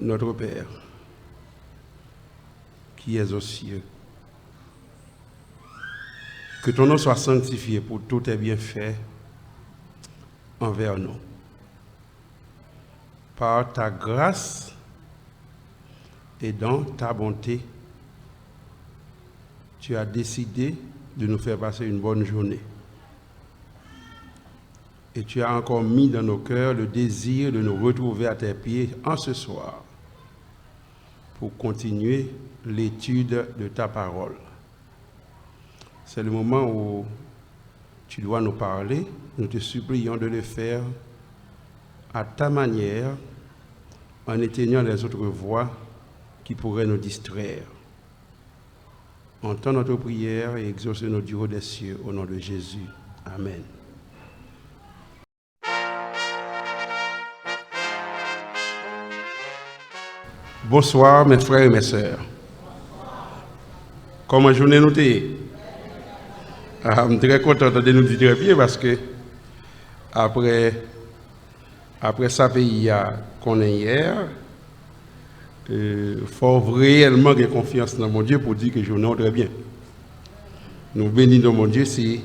Notre Père, qui es aux cieux, que ton nom soit sanctifié pour tous tes bienfaits envers nous. Par ta grâce et dans ta bonté, tu as décidé de nous faire passer une bonne journée. Et tu as encore mis dans nos cœurs le désir de nous retrouver à tes pieds en ce soir pour continuer l'étude de ta parole. C'est le moment où tu dois nous parler. Nous te supplions de le faire à ta manière, en éteignant les autres voix qui pourraient nous distraire. Entends notre prière et exauce nos du haut des cieux au nom de Jésus. Amen. Bonsoir mes frères et mes sœurs. Comment journée nous t'es? Je suis très content de nous dire bien parce que après ça pays qu'on est hier, il faut réellement avoir confiance dans mon Dieu pour dire que je journée très bien. Nous bénissons mon Dieu si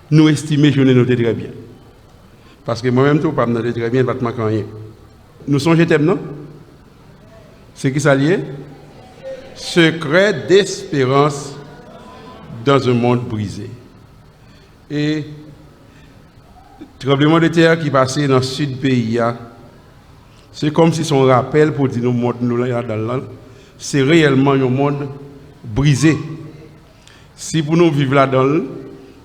nous estimons que journée nous très bien. Parce que moi-même tout pas me très bien, pas de manquer rien. Nous sommes thème non? C'est qui ça lié? Secret d'espérance dans un monde brisé. Et tremblement de terre qui passait dans le sud du pays, c'est comme si son rappel pour dire nous là, c'est réellement un monde brisé. Si pour nous vivre là-dedans, nous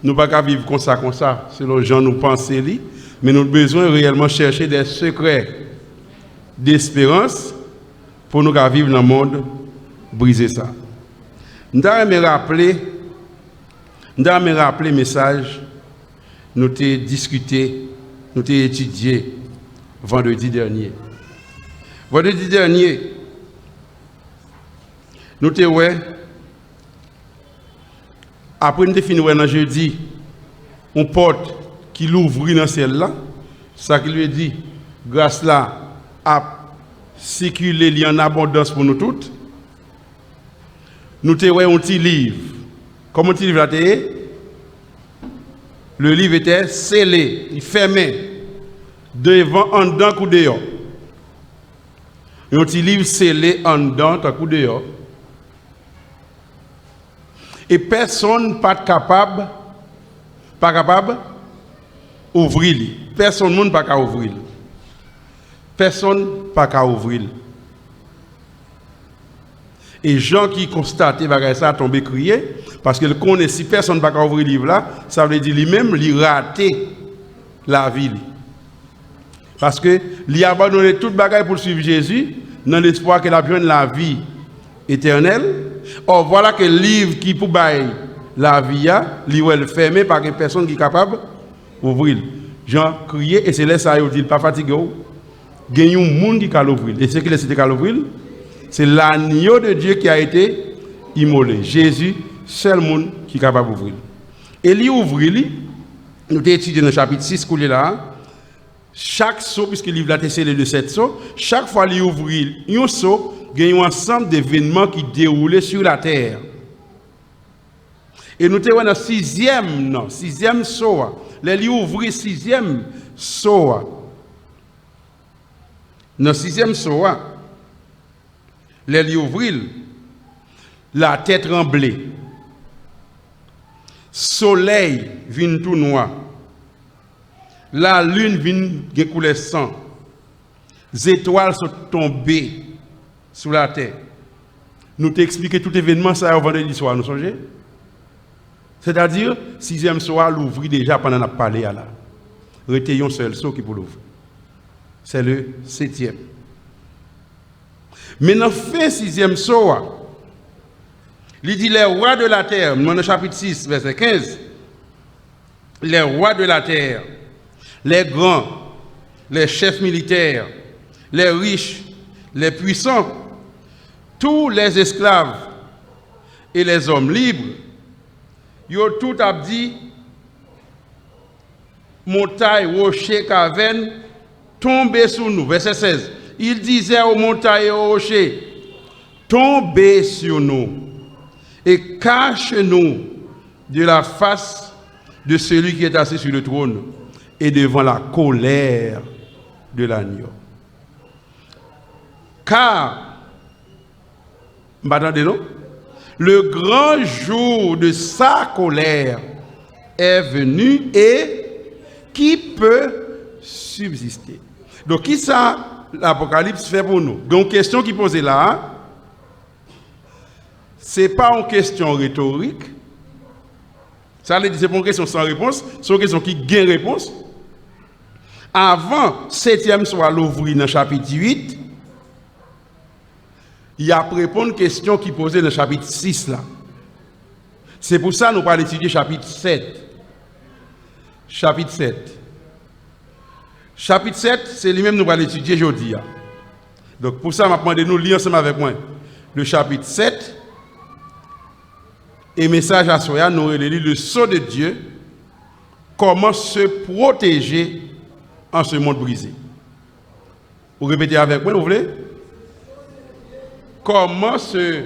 ne pouvons pas vivre comme ça, selon les gens nous pensent, mais nous avons besoin réellement chercher des secrets d'espérance pour nous vivre dans le monde brisé ça. Nous avons rappelé le message, nous avons discuté, nous avons étudié vendredi dernier. Vendredi dernier, nous avons après nous avons fini dans jeudi, une porte qui l'ouvre dans celle-là, ça qui lui dit, grâce là, à circuler en abondance pour nous toutes. Nous avons un petit livre. Comment un petit livre là? Le livre était scellé, il fermé, devant, en dedans, coup dehors. Un petit livre scellé en dedans, coup dehors. Et personne pas capable d'ouvrir. Personne n'est pas capable d'ouvrir. Personne pas capable d'ouvrir. Et gens qui constatent que ça a tombé crié, parce que connaît si personne pas capable d'ouvrir le livre là, ça veut dire lui-même, il raté la vie. Parce que il a abandonné toute bagaille pour suivre Jésus, dans l'espoir qu'il a besoin de la vie éternelle. Or, voilà que le livre qui pour bailler la vie, il est fermé par une personne qui est capable d'ouvrir. Jean crié, et c'est là ça, il dit, pas fatigué. Il y a un monde qui peut l'ouvrir. Et ce qu'il a cité qu'à l'ouvrir, c'est l'agneau de Dieu qui a été immolé. Jésus, seul monde qui est capable d'ouvrir. Et il ouvre, nous avons étudié dans le chapitre 6, là. Chaque saut, puisque le livre a été scellé de 7 sauts, chaque fois qu'il ouvre un saut, il y a un ensemble d'événements qui déroulent sur la terre. Et nous sommes dans le sixième saut. Les ouvre le sixième saut. Dans le sixième saut, les ouvre la tête tremblée. Soleil vient tout noir. La lune vient couler sang. Les étoiles sont tombées sur la terre. Nous t'expliquons tout événement ça au vendredi soir, nous songez? C'est-à-dire, sixième soir, l'ouvrir déjà pendant qu'on a parlé à là. Retenons seul saut qui pour l'ouvrir. C'est le 7e. Mais dans le fin 6e soir, il dit les rois de la terre, dans le chapitre 6, verset 15, les rois de la terre, les grands, les chefs militaires, les riches, les puissants, tous les esclaves et les hommes libres, ils ont tout dit, montagne, rocher, caverne, tomber sur nous. Verset 16. Il disait aux montagnes et aux rochers, tombez sur nous et cache-nous de la face de celui qui est assis sur le trône et devant la colère de l'agneau. Car, m'attendez, non? Le grand jour de sa colère est venu et qui peut subsister? Donc, qui ça l'Apocalypse fait pour nous? Donc, question qui posée là, ce n'est pas une question rhétorique. Ça veut dire que ce n'est pas une question sans réponse, c'est une question qui gagne réponse. Avant 7e soir l'ouvrir dans le chapitre 8, il y a répondre à une question qui posée dans le chapitre 6 là. C'est pour ça que nous allons étudier chapitre 7. Chapitre 7. Chapitre 7, c'est lui-même que nous allons étudier aujourd'hui. Donc pour ça, je vais demander de nous lire ensemble avec moi le chapitre 7. Et message à Soya, nous allons lire le sceau de Dieu, comment se protéger en ce monde brisé. Vous répétez avec moi, vous voulez? Comment se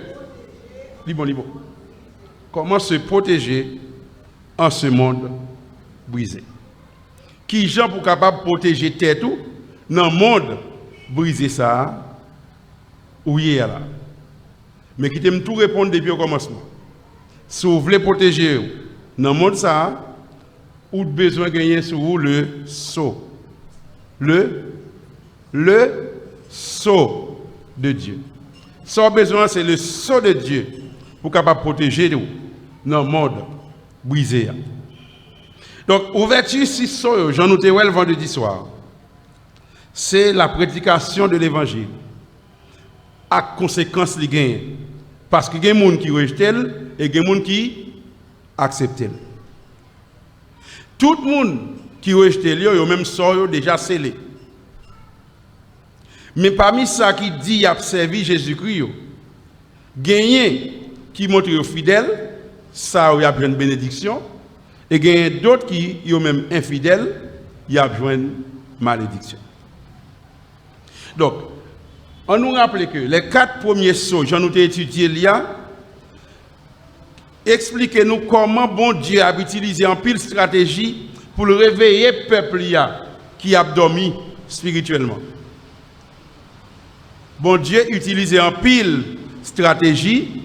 protéger en ce monde brisé. Qui gens pour capable de protéger tête tout dans le monde brisé ça où il est là. Mais qui t'aime tout répondre depuis au commencement. Si vous voulez protéger dans le monde ça, ou besoin de gagner sur vous le sceau. Le sceau de Dieu. Son besoin, c'est le sceau de Dieu pour capable protéger nous dans le monde brisé. Donc, ouverture 6 sceaux, j'en noté le vendredi soir. C'est la prédication de l'évangile. À conséquence, il gagne. Parce qu'il y a des gens qui rejettent et il y a des gens qui acceptent. Tout le monde qui rejette, il y a même sort déjà scellé. Mais parmi ça qui dit a servi Jésus-Christ, gagné qui montre fidèle, ça il y a une bénédiction, et gagné d'autres qui sont même infidèles, il y a une malédiction. Donc, on nous rappelle que les 4 premiers sceaux, j'en ai étudié il y a, expliquez-nous comment bon Dieu a utilisé en pile stratégie pour le réveiller peuple qui a dormi spirituellement. Bon Dieu utilisé en pile stratégie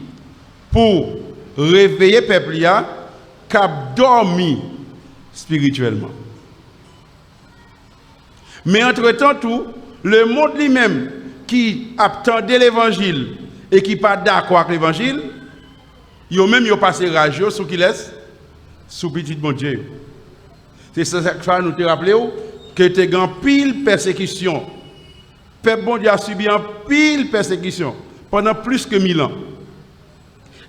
pour réveiller peuple qui a dormi spirituellement. Mais entre-temps tout, le monde lui-même qui attendait l'évangile et qui n'est pas d'accord avec l'évangile, ils ont même passé rageux sous qui laisse sous petit bon Dieu. C'est ça que nous te rappeler que tu as une pile persécution. Le peuple bon Dieu a subi une pile persécution pendant plus que 1000 ans.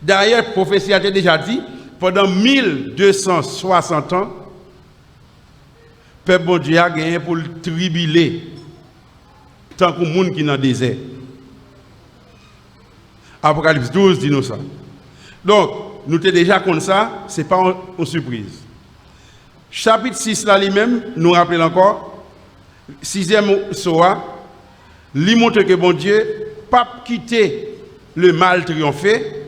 D'ailleurs, la prophétie a déjà dit, pendant 1260 ans, le peuple bon Dieu a gagné pour le tribuler, tant que le monde qui est dans le désert. Apocalypse 12 dit nous ça. Donc, nous sommes déjà comme ça, ce n'est pas une surprise. Chapitre 6 là lui-même, nous rappelle encore, 6e soir, il montre que bon Dieu pas quitter le mal triompher,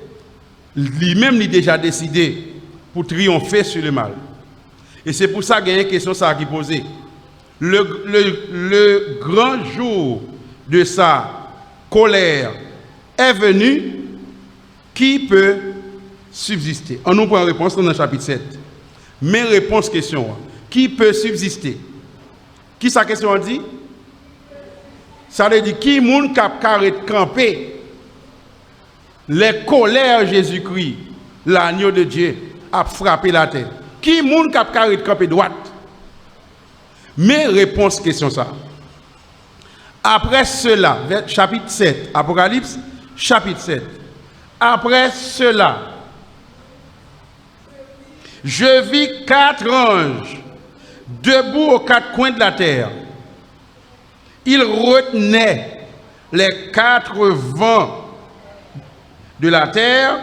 lui-même il a déjà décidé pour triompher sur le mal. Et c'est pour ça qu'il y a une question qui est posée. Le grand jour de sa colère est venu, qui peut subsister? On nous prend une réponse dans le chapitre 7. Mais réponse question, qui peut subsister? Qui sa question dit? Ça veut dire qui moun k'ap carré camper les colères Jésus-Christ, l'agneau de Dieu, a frappé la terre. Qui moun k'ap carré camper droite? Mais réponse question ça. Après cela, chapitre 7, Apocalypse, chapitre 7. Après cela, je vis 4 anges debout aux 4 coins de la terre. Ils retenaient les 4 vents de la terre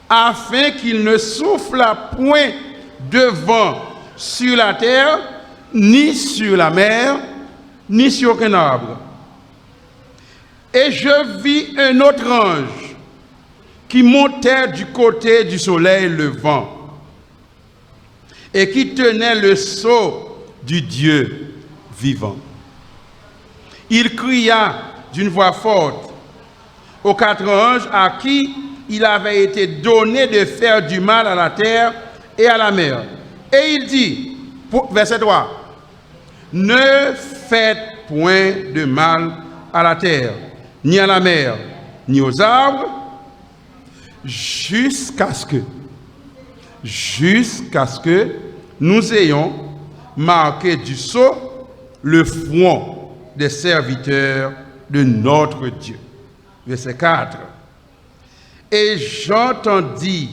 afin qu'il ne souffle point de vent sur la terre, ni sur la mer, ni sur aucun arbre. Et je vis un autre ange qui montait du côté du soleil levant et qui tenait le sceau du Dieu vivant. Il cria d'une voix forte aux 4 anges à qui il avait été donné de faire du mal à la terre et à la mer. Et il dit, verset 3, ne faites point de mal à la terre, ni à la mer, ni aux arbres, jusqu'à ce que nous ayons marqué du sceau le front des serviteurs de notre Dieu. Verset 4. Et j'entendis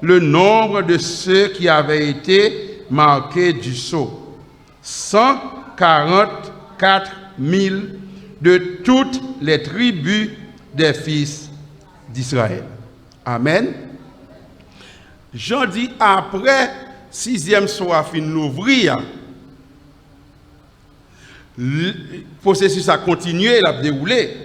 le nombre de ceux qui avaient été marqués du sceau. 144 000 de toutes les tribus des fils d'Israël. Amen. Jean dit, après 6e soir fin l'ouvrir, le processus a continué, il a déroulé.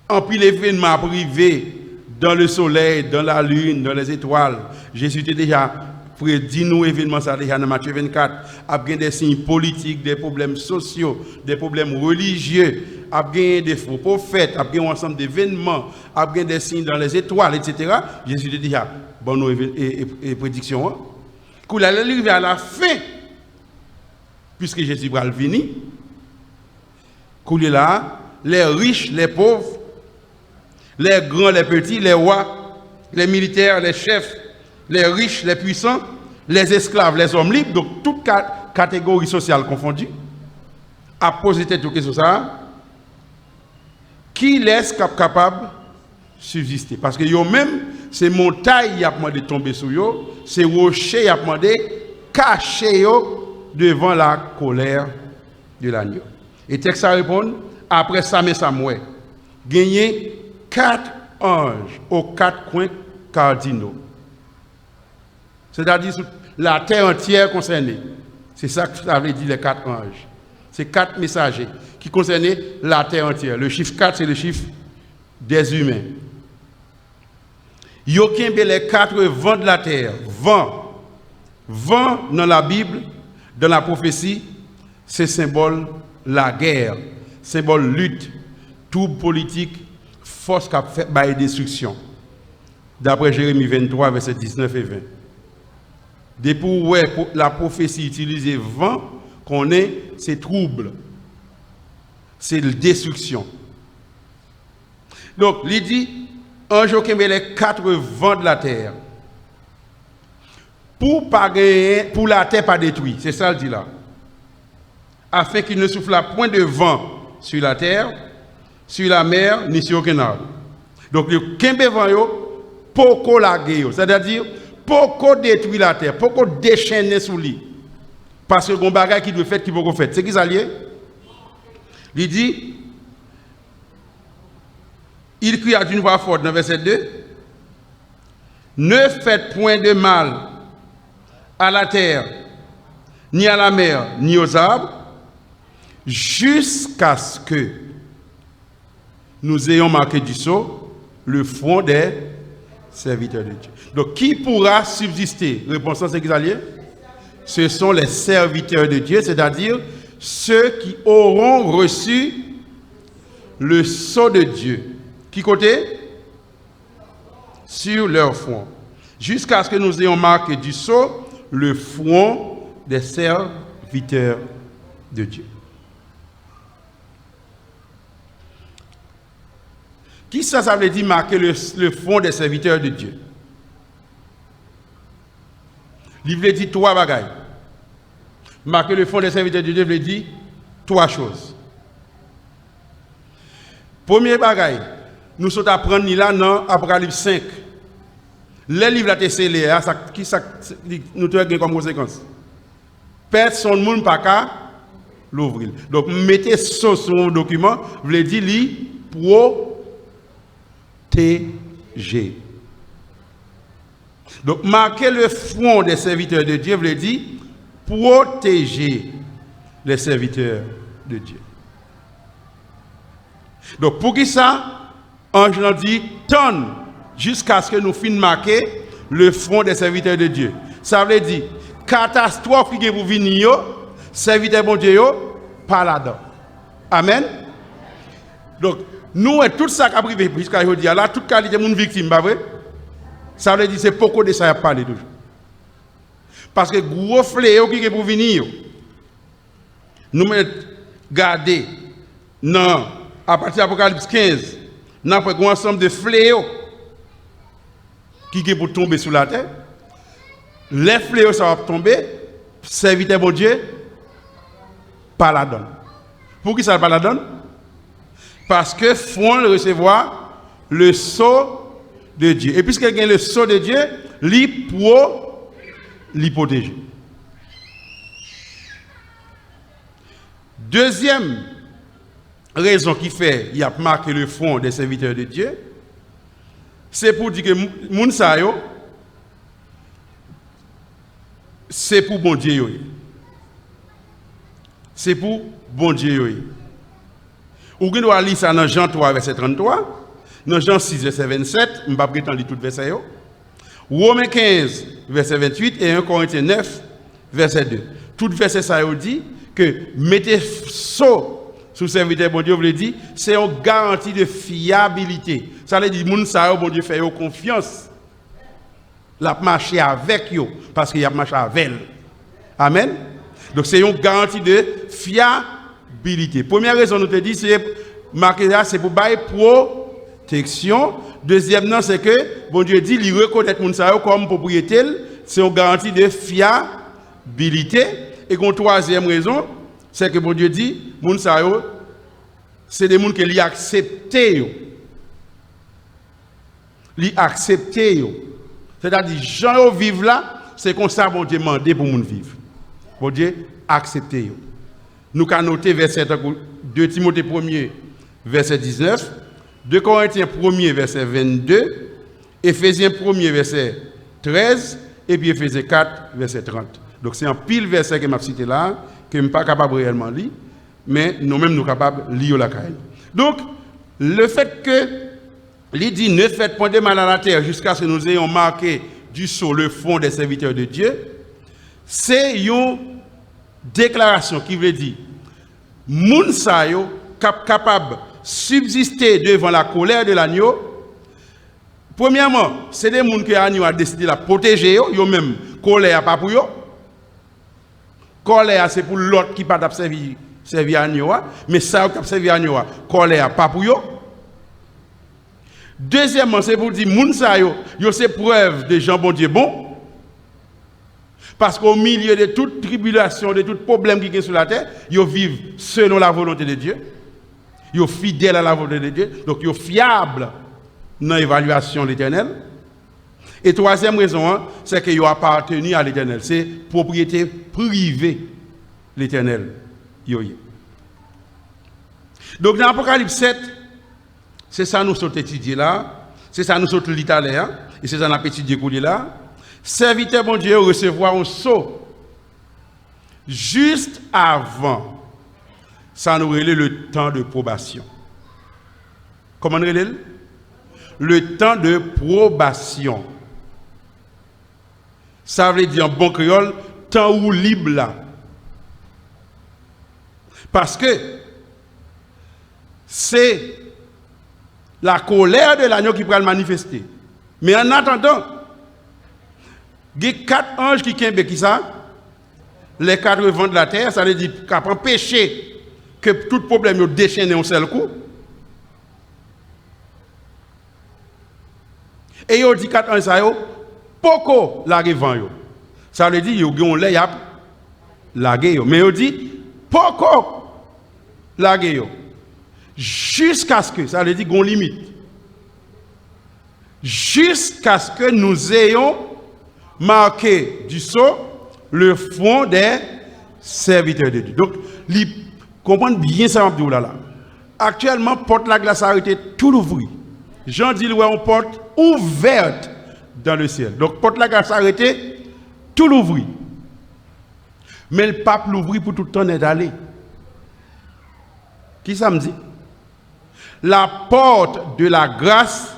En puis l'événement privé dans le soleil, dans la lune, dans les étoiles. Jésus était déjà prédit nous événements ça déjà dans Matthieu 24, a des signes politiques, des problèmes sociaux, des problèmes religieux, a des faux prophètes, a un ensemble d'événements, a des signes dans les étoiles, etc. Jésus était déjà bon nos et prédictions. Quand il arrive à la fin, puisque Jésus va venir, quand il est là, les riches, les pauvres, les grands, les petits, les rois, les militaires, les chefs, les riches, les puissants, les esclaves, les hommes libres, donc toutes catégories sociales confondues, à poser tête aux questions ça, qui laisse capable de subsister? Parce que yo même, ces montagnes y a demandé de tomber sur yo, ces rochers y a demandé de cacher yo devant la colère de l'agneau. Et texte à répondre, après ça, mais ça mouait. Gagner 4 anges aux 4 coins cardinaux. C'est-à-dire la terre entière concernée. C'est ça que ça veut dire les 4 anges. C'est 4 messagers qui concernaient la terre entière. Le chiffre 4, c'est le chiffre des humains. Yokimbe les 4 vents de la terre. Vent. Vent dans la Bible, dans la prophétie, c'est symbole la guerre, symbole lutte, trouble politique, force qui a fait par destruction. D'après Jérémie 23, versets 19 et 20. Depuis pour la prophétie utilisée vent, qu'on est, c'est trouble, c'est destruction. Donc, il dit, ange qui met les 4 vents de la terre, pour la terre pas détruite, c'est ça le dit là, afin qu'il ne souffle point de vent sur la terre, sur la mer, ni sur aucun arbre. Donc, le kembe vent yo, poko laguer, c'est-à-dire, poko détruire la terre, poko déchaîner sous lui. Parce que le bagage qui doit faire, qui peut faire. C'est qui ça lié? Il dit, il cria d'une voix forte dans verset 2, ne faites point de mal à la terre, ni à la mer, ni aux arbres, jusqu'à ce que nous ayons marqué du sceau le front des serviteurs de Dieu. Donc, qui pourra subsister? Réponse, c'est qui ça lié? Ce sont les serviteurs de Dieu, c'est-à-dire ceux qui auront reçu le sceau de Dieu. Qui côté? Sur leur front. Jusqu'à ce que nous ayons marqué du sceau le front des serviteurs de Dieu. Qui ça veut dire marquer le front des serviteurs de Dieu? Il veut dire 3 bagailles. Marquer le front des serviteurs de Dieu veut dire 3 choses. Premier bagaille, nous sommes à prendre là dans Apocalypse 5. Le livre a été scellé, qui ça nous avons comme conséquence? Personne ne peut pas l'ouvrir. Donc, mettez ça sur un document, veut dire li protéger. Donc, marquer le front des serviteurs de Dieu veut dire protéger les serviteurs de Dieu. Donc pour qui ça, ange nous dit, tonne jusqu'à ce que nous finissions marquer le front des serviteurs de Dieu. Ça veut dire, catastrophe qui est pour venir, serviteurs bon Dieu, pas là-dedans. Amen. Donc, nous, tout ça qui a privé jusqu'à aujourd'hui, là, toute qualité de mon victime, pas vrai? Ça veut dire, c'est beaucoup de ça à parler toujours. Parce que gros fléau qui est pour venir, nous garder non, à partir de l'Apocalypse 15, nous avons un ensemble de fléaux qui est pour tomber sur la terre. Les fléaux, ça va tomber, serviteur bon Dieu, pas la donne. Pour qui ça pas la donne? Parce que font recevoir le sceau de Dieu. Et puisqu'il y a le sceau de Dieu, il pour l'hypotéger. Deuxième raison qui fait qu'il y a marqué le front des serviteurs de Dieu, c'est pour dire que moun sa yo, c'est pour bon Dieu yo. C'est pour bon Dieu yo. Ou bien doit lire ça dans Jean 3 verset 33, dans Jean 6 verset 27, je ne vais pas prétendre lire tout verset yo. Romains 15 verset 28 et 1 Corinthiens 9 verset 2. Tout verset ça yo dit que mettez sceau sous serviteur bon Dieu, vous le dit, c'est une garantie de fiabilité. Ça veut dire moun sa yo bon Dieu fait yo confiance. La marcher avec yo parce qu'il y a marché avec elle. Amen. Donc c'est une garantie de fiabilité. Première raison nous te dit c'est marqué là c'est pour bailler protection. Deuxième non c'est que bon Dieu dit il reconnaît moun sa yo comme propriété, c'est une garantie de fiabilité. Et une troisième raison, c'est que bon Dieu dit, moun sa yo, c'est des gens qui l'y accepté yo. L'y accepté yo. C'est-à-dire, gens yo vivent là, c'est comme ça bon Dieu demandé pour moun vivre. Bon Dieu accepté yo. Nous avons noté verset 2 Timothée 1er, verset 19, 2 Corinthiens 1er, verset 22, Éphésiens 1er, verset 13, et puis Éphésiens 4, verset 30. Donc c'est un pile verset que m'a cité là, que je ne suis pas capable réellement de lire, mais nous-mêmes nous sommes capables de lire la caille. Donc, le fait que il dit ne faites point de mal à la terre jusqu'à ce que nous ayons marqué du sceau le front des serviteurs de Dieu, c'est une déclaration qui veut dire moun sa yo capable de subsister devant la colère de l'agneau. Premièrement, c'est des gens qui l'agneau a décidé de la protéger, yo même colère pas pour yo. Colère c'est pour l'autre qui pas servir agneau, mais ça qui servir agneau, colère pas pour yo. Deuxièmement, c'est pour dire moun sa yo c'est preuve de gens bon Dieu bon. Parce qu'au milieu de toute tribulation, de tout problème qui est sur la terre, ils vivent selon la volonté de Dieu. Ils sont fidèles à la volonté de Dieu. Donc, ils sont fiables dans l'évaluation de l'Éternel. Et troisième raison, c'est qu'ils appartiennent à l'Éternel. C'est propriété privée de l'Éternel. Donc, dans l'Apocalypse 7, c'est ça nous sommes étudiés là. C'est ça nous sommes l'Italie. Et c'est ça nous avons étudié là. Serviteur bon Dieu recevoir un sceau juste avant, ça nous relève le temps de probation. Comment nous relève? Le temps de probation. Ça veut dire en bon créole, temps ou libre là. Parce que c'est la colère de l'agneau qui peut le manifester. Mais en attendant, il y a 4 anges qui sont ça? Les 4 vents de la terre, ça veut dire qu'ils empêcher que tout problème soit déchaîné en seul coup. Et ils dit 4 anges, ça y est, pourquoi la vent yo? Ça veut dire qu'ils ont l'air la yo. Mais ils dit pourquoi la yo? Jusqu'à ce que, ça veut dire qu'on limite. Jusqu'à ce que nous ayons marqué du sceau le front des serviteurs de Dieu. Donc, comprenez bien ça, là. Actuellement, porte la glace a arrêté tout l'ouvrir. Jean dit, ouais, on porte ouverte dans le ciel. Donc, porte la glace a arrêté tout l'ouvrir. Mais le pape l'ouvrit pour tout le temps d'aller. Qui ça me dit? La porte de la grâce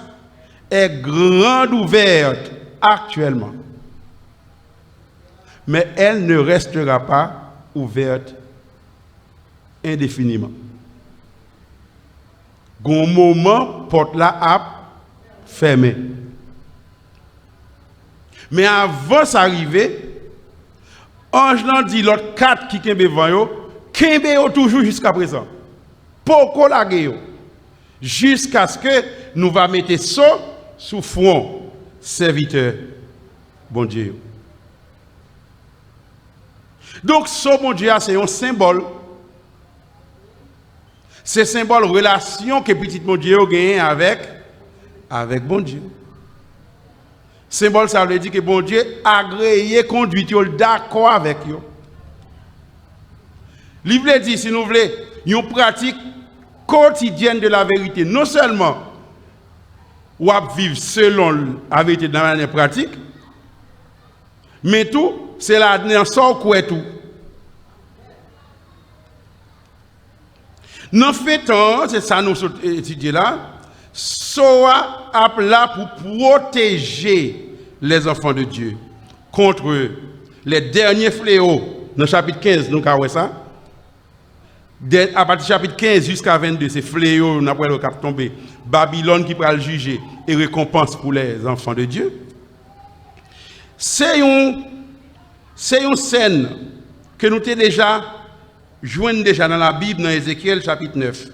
est grande ouverte actuellement. Mais elle ne restera pas ouverte indéfiniment. Gon moment, porte là a fermé. Mais avant d'arriver, ange nan dit l'autre 4 qui kembe devant yo, kembe yo toujours jusqu'à présent. Poko lage yo. Jusqu'à ce que nous va mettre ça sous front serviteur bon Dieu. Donc ce bon Dieu c'est un symbole. C'est symbole relation que petit bon Dieu a gagné avec bon Dieu. Symbole ça veut dire que bon Dieu agréé conduit d'accord avec yo. Livre dit si nous voulons une pratique quotidienne de la vérité, non seulement ou à vivre selon la vérité dans la pratique, mais tout c'est là dans sort quoi tout. Dans fait temps, c'est ça nous étudier là, soit là pour protéger les enfants de Dieu contre les derniers fléaux. Dans le chapitre 15, nous avons ça. À partir du chapitre 15 jusqu'à 22, c'est fléaux, nous avons le cap tombé. Babylone qui va le juger et récompense pour les enfants de Dieu. C'est une scène que nous avons déjà joignent déjà dans la Bible, dans Ézéchiel chapitre 9.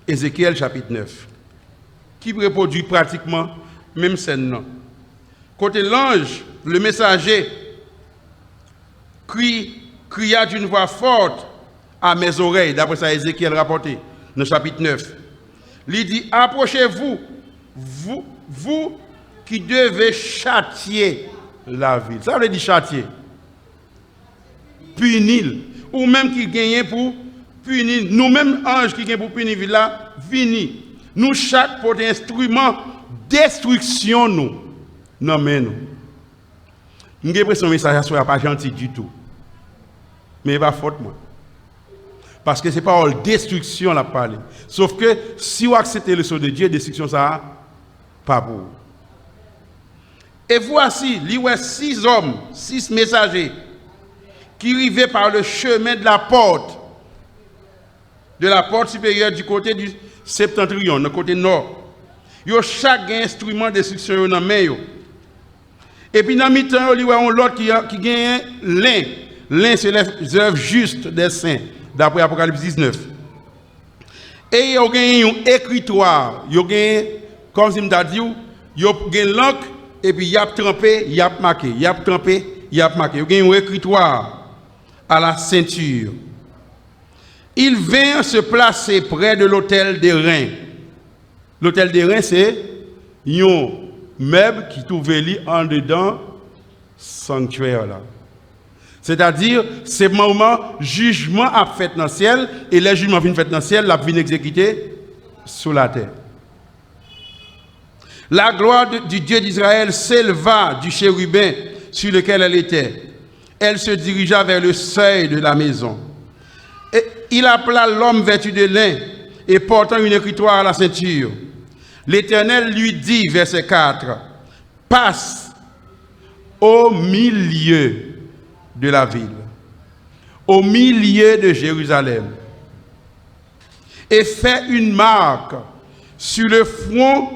Ézéchiel chapitre 9. Qui reproduit pratiquement même scène. Non. Côté l'ange, le messager cria d'une voix forte à mes oreilles, d'après ça Ézéchiel rapporté dans le chapitre 9. Il dit, approchez-vous, vous qui devez châtier la ville. Ça veut dire châtier. Punir. Ou même qui gagne pour punir. Nous-mêmes, anges qui gagnent pour punir ville là, vini. Nous, chaque pour des instruments destruction, nous. Non, mais nous. Nous avons l'impression que ce message n'est pas gentil du tout. Mais il va faute, moi. Parce que ce n'est pas la destruction la parler. Sauf que si vous acceptez le son de Dieu, destruction, ça pas pour vous. Et voici, il y a 6 hommes, 6 messagers qui arrivaient par le chemin de la porte supérieure du côté du septentrion, du côté nord. Ils ont chaque instrument de destruction dans la main. Et puis dans le mi-temps, il y a l'autre qui gagne l'un. L'un, c'est les œuvres justes des saints, d'après Apocalypse 19. Et il y a un écritoire. Il y a, comme je m'ai dit, il y a l'encre, et puis il y a trempé, il y a marqué. Il y a trempé, il y a marqué. Il y a un écritoire à la ceinture. Il vint se placer près de l'autel des reins. L'autel des reins, c'est un meuble qui trouvait en dedans sanctuaire là. C'est-à-dire, c'est le moment jugement a fait dans le ciel et les jugements viennent fait dans le ciel, la viennent exécuter sur la terre. La gloire du Dieu d'Israël s'éleva du chérubin sur lequel elle était. Elle se dirigea vers le seuil de la maison. Et il appela l'homme vêtu de lin et portant une écritoire à la ceinture. L'Éternel lui dit, verset 4, « Passe au milieu de la ville, au milieu de Jérusalem, et fais une marque sur le front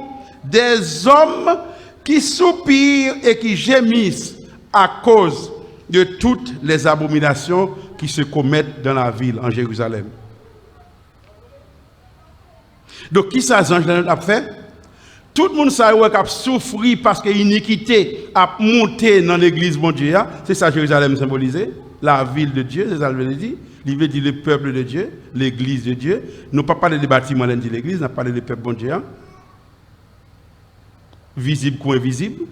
des hommes qui soupirent et qui gémissent à cause de toutes les abominations qui se commettent dans la ville, en Jérusalem. » Donc, qui ça, Ange a fait? Tout le monde a souffert parce que l'iniquité a monté dans l'église de Dieu. C'est ça Jérusalem symbolisé, la ville de Dieu, c'est ça que je dis. Il veut dire le peuple de Dieu, l'église de Dieu. Nous ne parlons pas des bâtiments de l'église, nous parlons du peuple de Dieu. Visible ou invisible.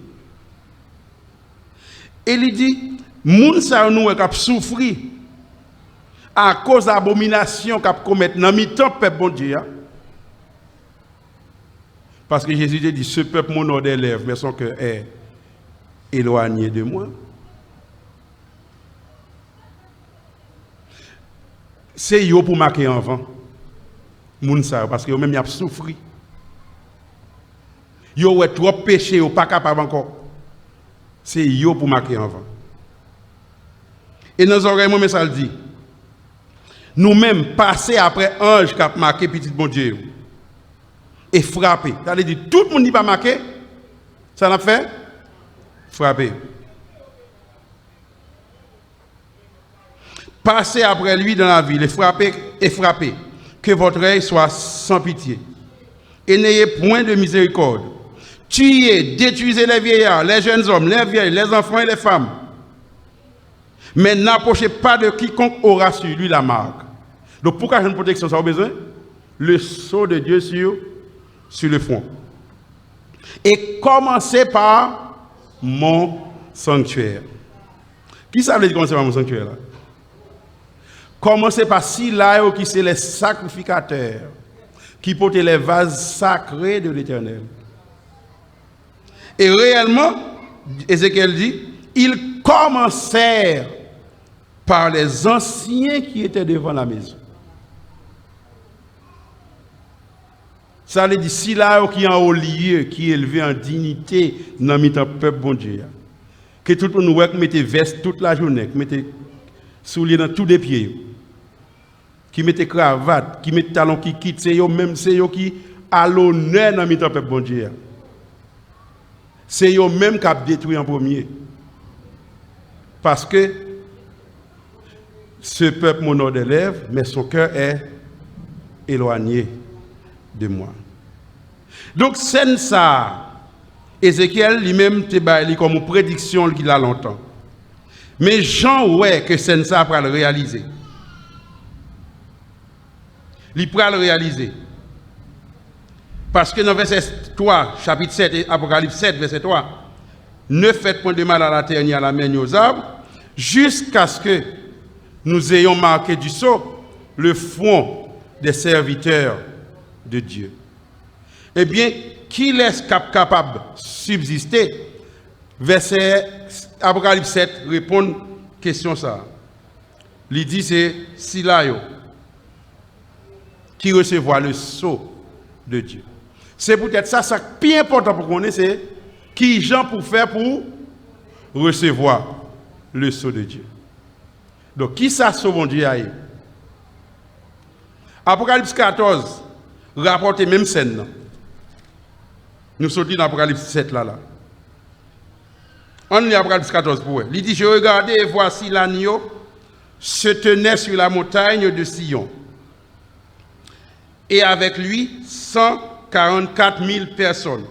Et il dit, moun sa nou a souffert à cause de l'abomination qu'a commettre dans mi-temps peuple bon Dieu. Parce que Jésus dit, ce peuple m'honore des lèvres, mais son cœur est éloigné de moi. C'est yo pour marquer en vent. moun ça parce que eux même y a souffri. Yo ouais trop péché, yo pas capable encore. C'est yo pour marquer avant. Et dans nos oreilles, mon message dit, nous-mêmes passer après ange qui a marqué petit bon Dieu et frapper. Ça veut dire tout le monde n'y pas marqué, ça l'a fait frapper. Passez après lui dans la ville et frappez, que votre œil soit sans pitié. Et n'ayez point de miséricorde. Tuez, détruisez les vieillards, les jeunes hommes, les vieilles, les enfants et les femmes. Mais n'approchez pas de quiconque aura sur lui la marque. Donc pourquoi j'ai une protection, ça a besoin? Le sceau de Dieu sur le front. Et commencez par mon sanctuaire. Qui ça veut dire commencer par mon sanctuaire là? Commencez par Silaïo qui c'est les sacrificateurs qui portent les vases sacrés de l'Éternel. Et réellement, Ézéchiel dit, ils commencèrent par les anciens qui étaient devant la maison. Ça veut dire Silaïo qui est en haut lieu, qui est élevé en dignité dans le peuple bon Dieu. Que tout le monde mette veste toute la journée, qui mette souliers dans tous les pieds. Qui mettent cravate, qui mettent talons qui quittent, c'est eux même c'est eux qui à l'honneur dans le peuple bon Dieu. C'est eux même qui ont détruit en premier. Parce que ce peuple m'honore des lèvres, mais son cœur est éloigné de moi. Donc c'est ça. Ézéchiel lui-même te baille comme une prédiction qu'il a longtemps. Mais Jean ouais que c'est ça pour le réaliser. Il pourra le réaliser. Parce que dans verset 3, chapitre 7, et Apocalypse 7, verset 3, ne faites point de mal à la terre ni à la mer ni aux arbres, jusqu'à ce que nous ayons marqué du sceau le front des serviteurs de Dieu. Eh bien, qui laisse capable de subsister? Verset Apocalypse 7 répond question ça. Il dit c'est Silaïo qui recevra le sceau de Dieu. C'est peut-être ça qui est plus important pour qu'on ait, c'est qui Jean pour faire pour recevoir le sceau de Dieu. Donc, qui ça sauve Dieu aille? Apocalypse 14 rapporte même scène. Nous sortons dans Apocalypse 7 là. On lit Apocalypse 14 pour eux. Il dit, je regardais et voici l'agneau se tenait sur la montagne de Sion. Et avec lui, 144 000 personnes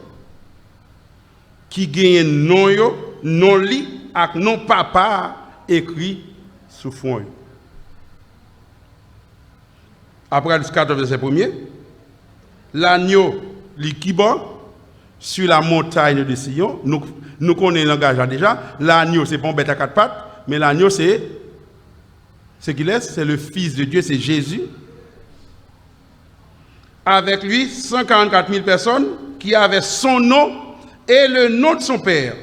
qui gagnent non lit et non papa écrit sous fond. Après le 14 verset 1er, l'agneau liquiba sur la montagne de Sion. Nous connaissons le langage déjà. L'agneau, c'est pas un bête à quatre pattes, mais l'agneau, c'est ce qu'il est, c'est le Fils de Dieu, c'est Jésus. Avec lui, 144 000 personnes qui avaient son nom et le nom de son Père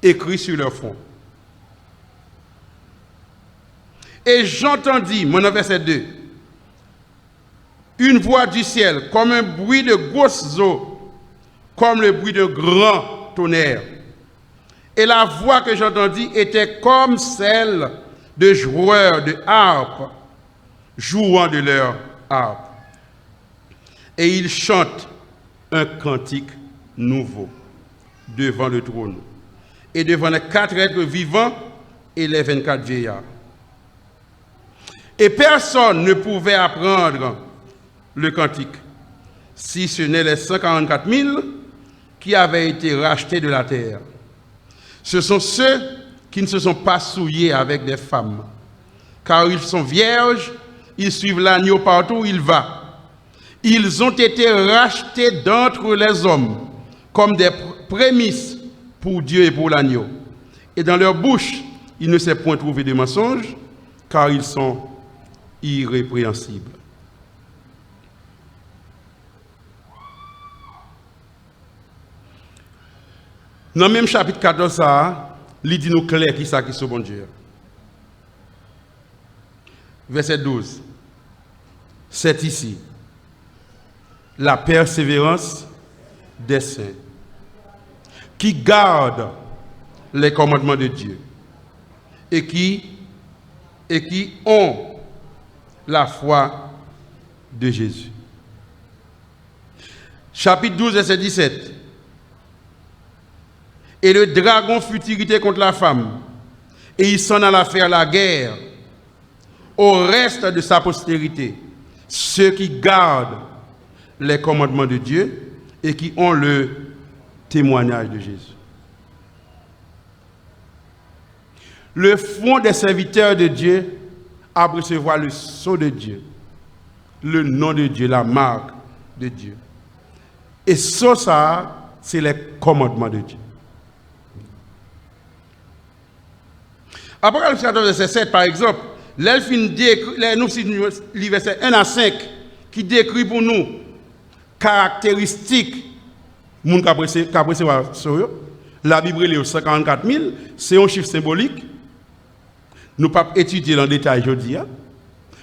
écrit sur leur front. Et j'entendis, mon verset 2, une voix du ciel, comme un bruit de grosses eaux, comme le bruit de grands tonnerres. Et la voix que j'entendis était comme celle de joueurs de harpe, jouant de leur harpe. Et ils chantent un cantique nouveau devant le trône et devant les 4 êtres vivants et les 24 vieillards. Et personne ne pouvait apprendre le cantique, si ce n'est les 144 000 qui avaient été rachetés de la terre. Ce sont ceux qui ne se sont pas souillés avec des femmes, car ils sont vierges, ils suivent l'agneau partout où il va. Ils ont été rachetés d'entre les hommes comme des prémices pour Dieu et pour l'agneau. Et dans leur bouche, il ne s'est point trouvé de mensonge, car ils sont irrépréhensibles. Dans le même chapitre 14, il dit nous clair qui ça qui est bon Dieu. Verset 12. C'est ici la persévérance des saints, qui gardent les commandements de Dieu et qui ont la foi de Jésus. Chapitre 12, verset 17. Et le dragon fut irrité contre la femme, et il s'en alla faire la guerre au reste de sa postérité, ceux qui gardent les commandements de Dieu et qui ont le témoignage de Jésus. Le front des serviteurs de Dieu a recevoir le sceau de Dieu, le nom de Dieu, la marque de Dieu. Et ça, c'est les commandements de Dieu. Apocalypse 14, verset 7, par exemple, l'elfine décrit, nous verset 1 à 5, qui décrit pour nous caractéristiques, moun qui recevoir la Bible est 144 000, c'est un chiffre symbolique. Nous ne pouvons pas étudier en détail aujourd'hui,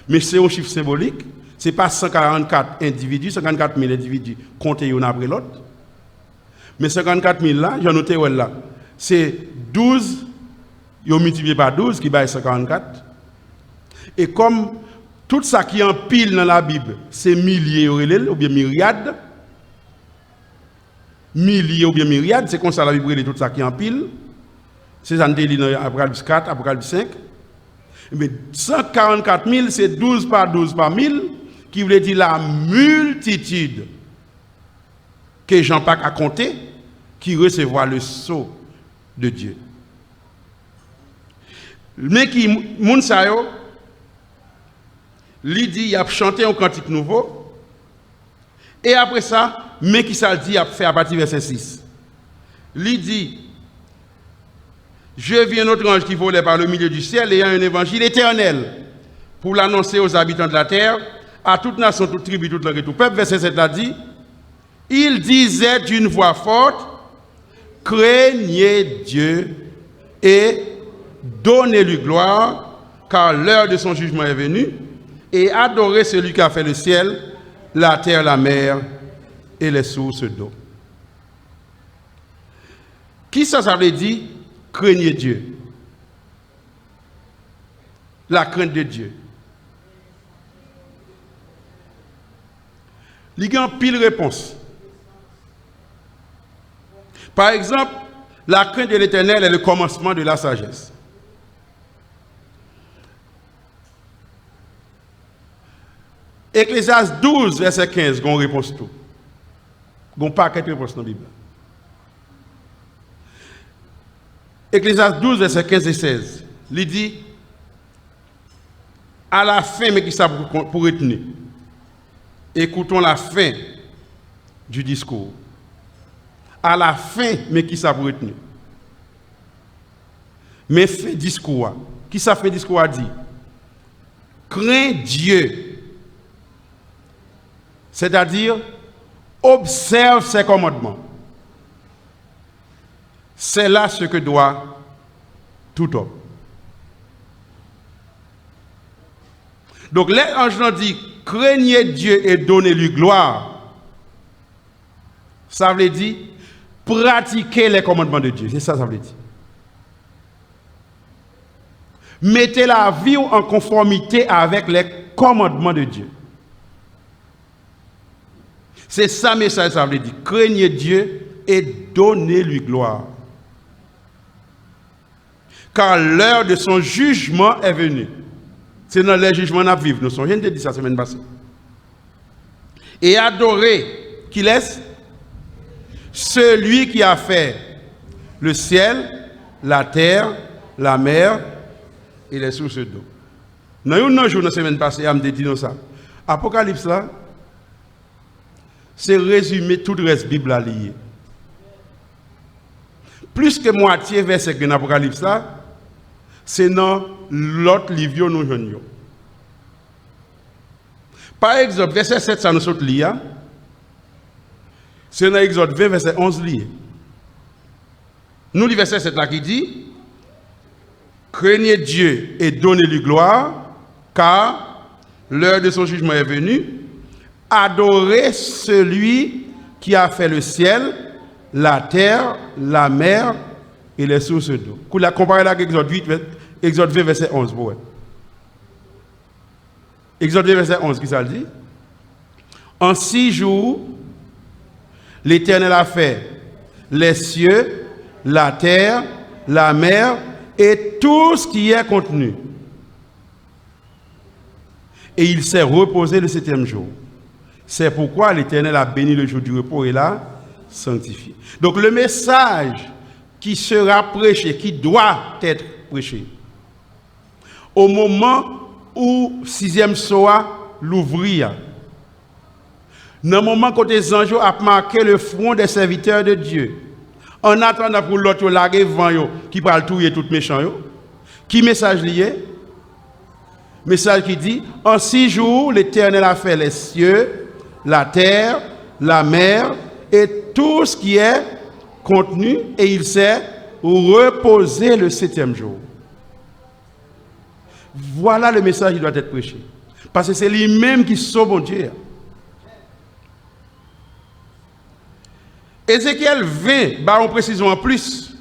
mais c'est un chiffre symbolique. Ce n'est pas 144 individus, 144 000 individus comptés l'un après l'autre. Mais 144 000 là, j'en noté là, c'est 12, ils ont multiplié par 12 qui bat 144. Et comme tout ça qui est en pile dans la Bible, c'est milliers ou bien myriades, c'est comme ça la Bible est tout ça qui est en pile. C'est ça nous dans Apocalypse 4, Apocalypse 5. Mais 144 000, c'est 12 par 1000, qui voulait dire la multitude que Jean-Pac a compté, qui recevra le sceau de Dieu. Mais qui, Mounsayo, lui dit, il a chanté un cantique nouveau, et après ça, mais qui ça dit, il a fait à partir du verset 6. Lui dit, je vis un autre ange qui volait par le milieu du ciel, ayant un évangile éternel, pour l'annoncer aux habitants de la terre, à toute nation, toute tribu, toute langue et tout peuple. Verset 7 a dit, il disait d'une voix forte, craignez Dieu et donnez-lui gloire, car l'heure de son jugement est venue, et adorez celui qui a fait le ciel, la terre, la mer et les sources d'eau. Qui ça veut dire? Craignez Dieu. La crainte de Dieu. Il y a une pile réponse. Par exemple, la crainte de l'Éternel est le commencement de la sagesse. Ecclésiaste 12, verset 15, on réponse tout. On pas quelques réponses dans la Bible. Ecclésiaste 12, verset 15 et 16, il dit, à la fin, mais qui ça pour retenir? Écoutons la fin du discours. À la fin, mais qui ça pour retenir? Mais fait discours. Qui ça fait discours a dit? Crains Dieu. C'est-à-dire, observe ses commandements. C'est là ce que doit tout homme. Donc, l'ange dit, craignez Dieu et donnez-lui gloire. Ça veut dire, pratiquez les commandements de Dieu. C'est ça, ça veut dire. Mettez la vie en conformité avec les commandements de Dieu. C'est ça, mais ça veut dire, craignez Dieu et donnez-lui gloire. Car l'heure de son jugement est venue. C'est dans les jugements à vivre. Nous sommes, je viens de dire ça la semaine passée. Et adorer, qui laisse celui qui a fait le ciel, la terre, la mer et les sources d'eau. Dans un jour, la semaine passée, je me dit ça. Apocalypse là, c'est résumer tout le reste de la Bible à lier. Plus que moitié verset de l'Apocalypse là, c'est dans l'autre livre nous jouons. Par exemple, verset 7, ça nous saute lié. C'est dans Exode 20, verset 11 lié. Nous, le verset 7 là qui dit, craignez Dieu et donnez-lui gloire, car l'heure de son jugement est venue. adorez celui qui a fait le ciel, la terre, la mer et les sources d'eau. Pour la comparer avec Exode 20, verset 11. Bon, ouais. Exode 20, verset 11, qui ça dit? En 6 jours, l'Éternel a fait les cieux, la terre, la mer et tout ce qui est contenu. Et il s'est reposé le 7e jour. C'est pourquoi l'Éternel a béni le jour du repos et l'a sanctifié. Donc le message qui sera prêché, qui doit être prêché, au moment où 6e soir l'ouvrir, dans le moment où les anges ont marqué le front des serviteurs de Dieu, en attendant pour l'autre larguer vent qui va le touiller tout méchant, qui message lié? Message qui dit, en 6 jours, l'Éternel a fait les cieux, la terre, la mer et tout ce qui est contenu, et il s'est reposé le 7e jour. Voilà le message qui doit être prêché. Parce que c'est lui-même qui sauve mon Dieu. Ézéchiel 20, bah on précise en plus.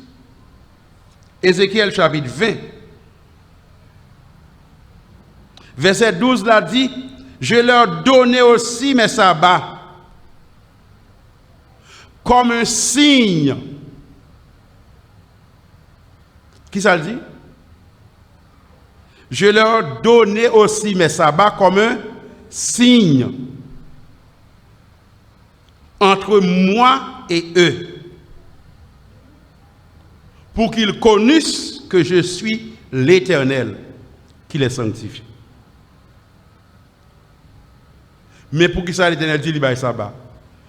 Ézéchiel chapitre 20. Verset 12 là dit, je leur donnais aussi mes sabbats comme un signe. Qui ça le dit? Je leur donnais aussi mes sabbats comme un signe entre moi et eux, pour qu'ils connaissent que je suis l'Éternel qui les sanctifie. Mais pour qui ça l'Éternel dit il sabbat?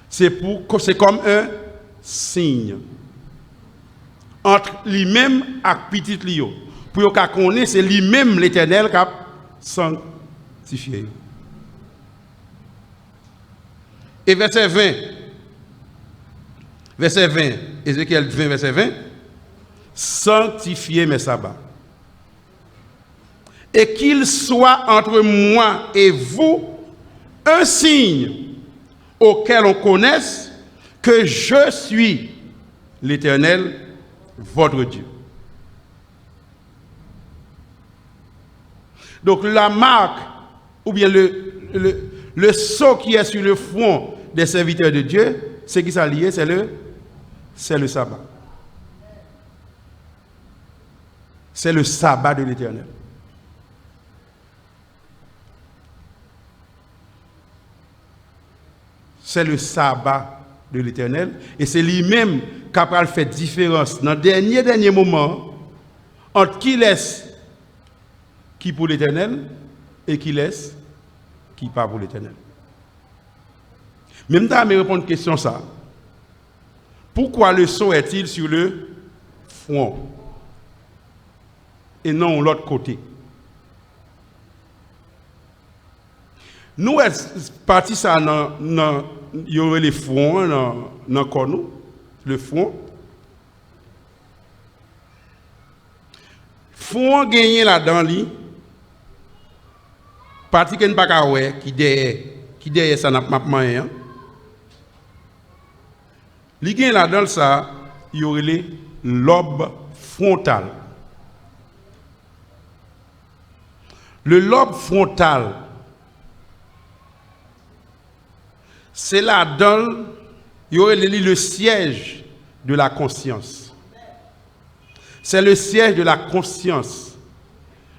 C'est comme un signe entre lui-même et petit Lio. Pour qu'on connaisse, c'est lui-même l'Éternel qui a sanctifié. Et verset 20. Verset 20. Ézéchiel 20, verset 20. Sanctifiez mes sabbats. Et qu'il soit entre moi et vous un signe auquel on connaisse que je suis l'Éternel, votre Dieu. Donc la marque, ou bien le sceau qui est sur le front des serviteurs de Dieu, c'est qui ça lié, c'est le sabbat. C'est le sabbat de l'Éternel. C'est le sabbat de l'Éternel. Et c'est lui-même qui a fait différence dans le dernier moment entre qui laisse qui pour l'Éternel et qui laisse qui pas pour l'Éternel. Même temps, me répondre à une question ça. Pourquoi le sceau est-il sur le front et non l'autre côté? Nous, parti ça dans il y aurait les fronts dans corps nous, le front. Front gagné là-dedans li. Parti qui n'est pas qui derrière ça n'a pas moyen. Li gagné là-dedans ça, il y aurait les lobe frontal. Le lobe frontal, c'est là-dedans, il y aurait le siège de la conscience. C'est le siège de la conscience,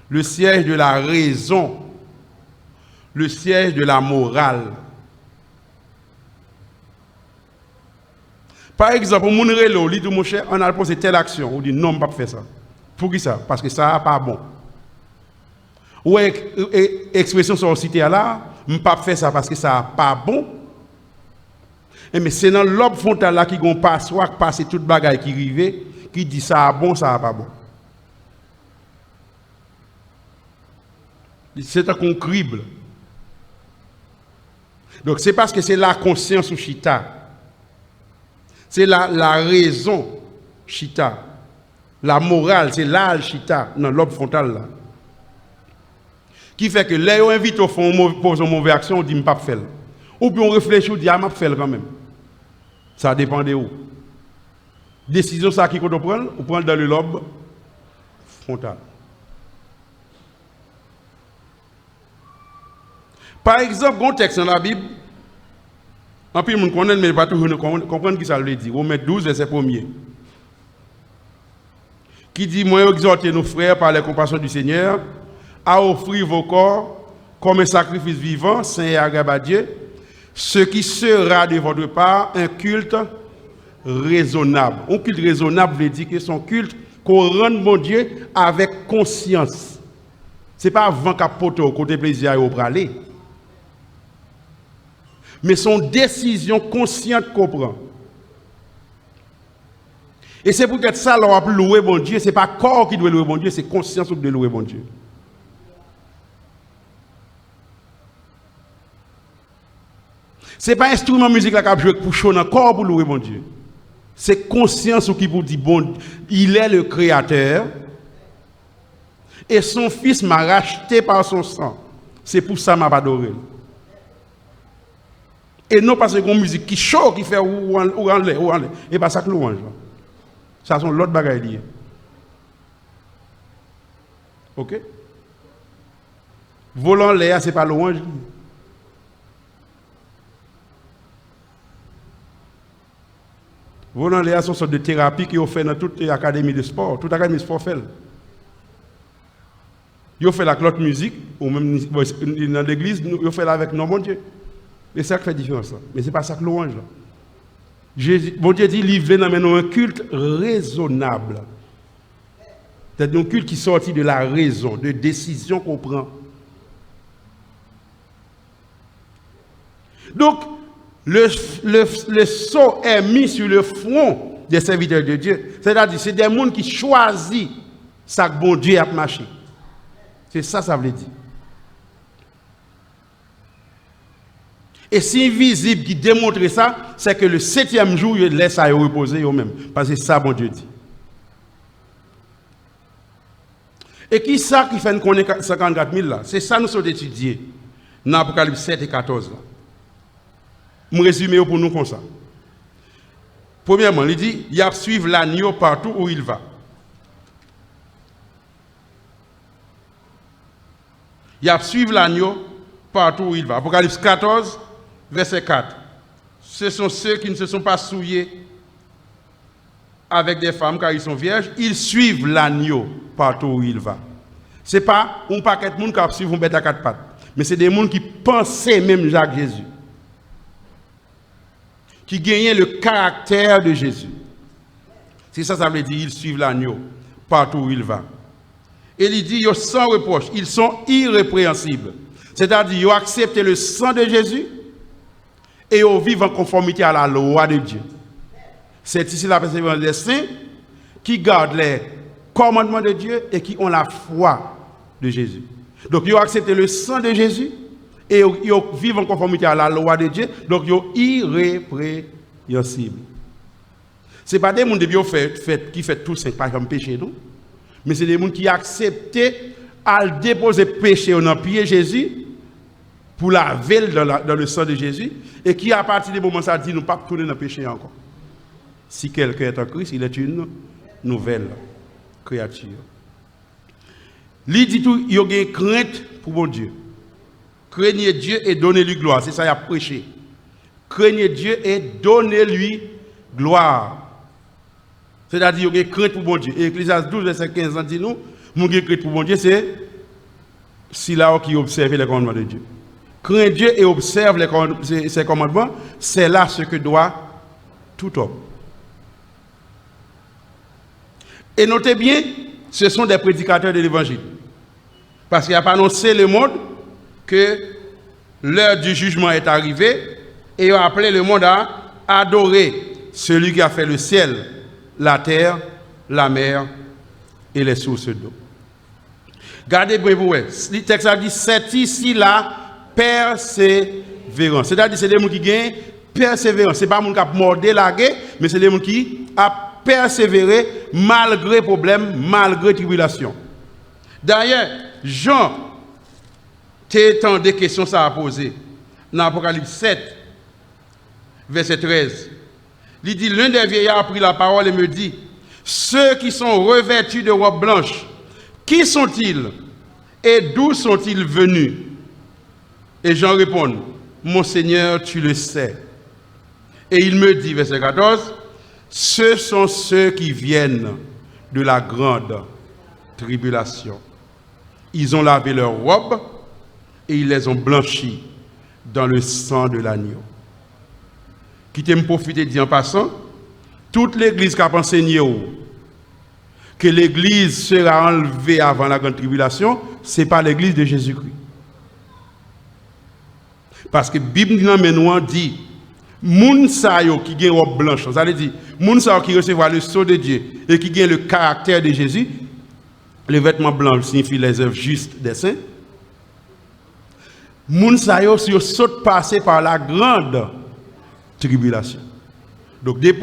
le siège de la raison, le siège de la morale. Par exemple, mon relo, dit mon cher, on a posé telle action, on dit non, on ne peut pas faire ça. Pour qui ça? Parce que ça n'est pas bon. Ou expression sur cité là, on ne peut pas faire ça parce que ça n'est pas bon. Mais c'est dans le lobe frontal là qui gon passoire passer toute bagaille qui rive qui dit ça bon ça pas bon. C'est un qu'on crible. Donc c'est parce que c'est la conscience ou chita. C'est la raison chita. La morale, c'est l'al chita dans le lobe frontal là. Qui fait que là on invite au fond pose une mauvaise action, on dit pas faire. Ou bien on réfléchit, on dit, ah, m'a fait quand même. Ça dépend de où. Décision, ça qui qu'on prend, on prend dans le lobe frontal. Par exemple, un texte dans la Bible, en plus, on connaît, mais pas toujours comprendre qui ça veut dire. Romains 12, verset 1er. Qui dit, moi, exhortez nos frères par la compassion du Seigneur à offrir vos corps comme un sacrifice vivant, saint et agréable à Dieu, ce qui sera de votre part un culte raisonnable. Un culte raisonnable veut dire que son culte qu'on rend mon Dieu avec conscience. Ce n'est pas avant qu'à poto, côté plaisir au bralé. Mais son décision consciente qu'on prend. Et c'est peut-être ça, l'on va louer bon Dieu. Ce n'est pas corps qui doit louer bon Dieu, c'est conscience qui doit louer bon Dieu. Ce n'est pas instrument musique qui a joué pour chanter encore pour louer mon Dieu. C'est conscience qui vous dit, bon, il est le créateur. Et son fils m'a racheté par son sang. C'est pour ça que je m'a adoré. Et non parce que c'est une musique qui chaud, qui fait ou en l'air. Et pas ça que louange. Ça sont l'autre bagaille lié. Ok? Volant l'air, ce n'est pas louange. Volant l'air, c'est une sorte de thérapie qui est faite dans toute académie de sport. Toute académie de sport fait. Ils fait la clotte musique, ou même dans l'église, ils fait avec nos bon Dieu. Et c'est ça qui fait la différence. Mais ce n'est pas ça que louange. Bon Dieu dit, livrer dans un culte raisonnable. C'est un culte qui sortit de la raison, de décision qu'on prend. Donc, le sceau est mis sur le front des serviteurs de Dieu. C'est-à-dire, c'est des gens qui choisissent ça que bon Dieu a marché. C'est ça, ça veut dire. Et si invisible qui démontre ça, c'est que le 7e jour, il laisse à reposer eux-mêmes. Parce que c'est ça, bon Dieu dit. Et qui ça qui fait nous connaître 54 000 là? C'est ça nous sommes étudiés dans Apocalypse 7 et 14 là. Je vais résumer pour nous comme ça. Premièrement, il dit, il y a suivre l'agneau partout où il va. Il y a suivre l'agneau partout où il va. Apocalypse 14, verset 4. Ce sont ceux qui ne se sont pas souillés avec des femmes car ils sont vierges. Ils suivent l'agneau partout où il va. Ce n'est pas un paquet de monde qui suivent un bête à quatre pattes. Mais c'est des gens qui pensaient même Jacques Jésus. Qui gagnaient le caractère de Jésus. C'est ça, ça veut dire, ils suivent l'agneau partout où il va. Et il dit, ils sont sans reproche, ils sont irrépréhensibles. C'est-à-dire, ils ont accepté le sang de Jésus et ils vivent en conformité à la loi de Dieu. C'est ici la persévérance des saints qui gardent les commandements de Dieu et qui ont la foi de Jésus. Donc, ils ont accepté le sang de Jésus et ils vivent en conformité à la loi de Dieu. Donc, ils sont irrépréhensibles. Ce n'est pas des gens qui font tout ça, pas comme péché, non? Mais c'est des gens qui acceptent à déposer péché dans le pied de Jésus pour la veille dans le sang de Jésus et qui, à partir du moment où ça dit, nous ne pas tourner dans le péché encore. Si quelqu'un est en Christ, il est une nouvelle créature. Il dit tout, il y a une crainte pour mon Dieu. Craignez Dieu et donnez-lui gloire. C'est ça qu'il a prêché. Craignez Dieu et donnez-lui gloire. C'est-à-dire qu'il y a une crainte pour mon Dieu. Et Ecclésiaste 12, verset 15 dit nous, mon crainte pour mon Dieu, c'est si là qui observe les commandements de Dieu. Crains Dieu et observe ses commandements, c'est là ce que doit tout homme. Et notez bien, ce sont des prédicateurs de l'évangile. Parce qu'il a annoncé le monde que l'heure du jugement est arrivée et il a appelé le monde à adorer celui qui a fait le ciel, la terre, la mer et les sources d'eau. Gardez bien vous, le texte a dit, c'est ici la persévérance. C'est-à-dire c'est des gens qui gagnent persévérance. Ce n'est pas des gens qui ont mordé la guerre, mais c'est des gens qui ont persévéré malgré problème, malgré tribulation. D'ailleurs, Jean, tant des questions ça a posé. dans Apocalypse 7, verset 13. Il dit, l'un des vieillards a pris la parole et me dit, ceux qui sont revêtus de robes blanches, qui sont-ils et d'où sont-ils venus? Et j'en réponds, mon Seigneur, tu le sais. Et il me dit, verset 14, ce sont ceux qui viennent de la grande tribulation. Ils ont lavé leurs robes et ils les ont blanchis dans le sang de l'agneau. Quittez me profiter d'y en passant, toute l'église qui a enseigné que l'église sera enlevée avant la grande tribulation, ce n'est pas l'église de Jésus-Christ. Parce que la Bible dit, moun sa yo qui gen robe blanche, ça veut dire, moun sa yo qui recevra le sceau de Dieu et qui gen le caractère de Jésus, le vêtement blanc signifie les œuvres justes des saints. Moun sa yo si yo saute passer par la grande tribulation. Donc, depuis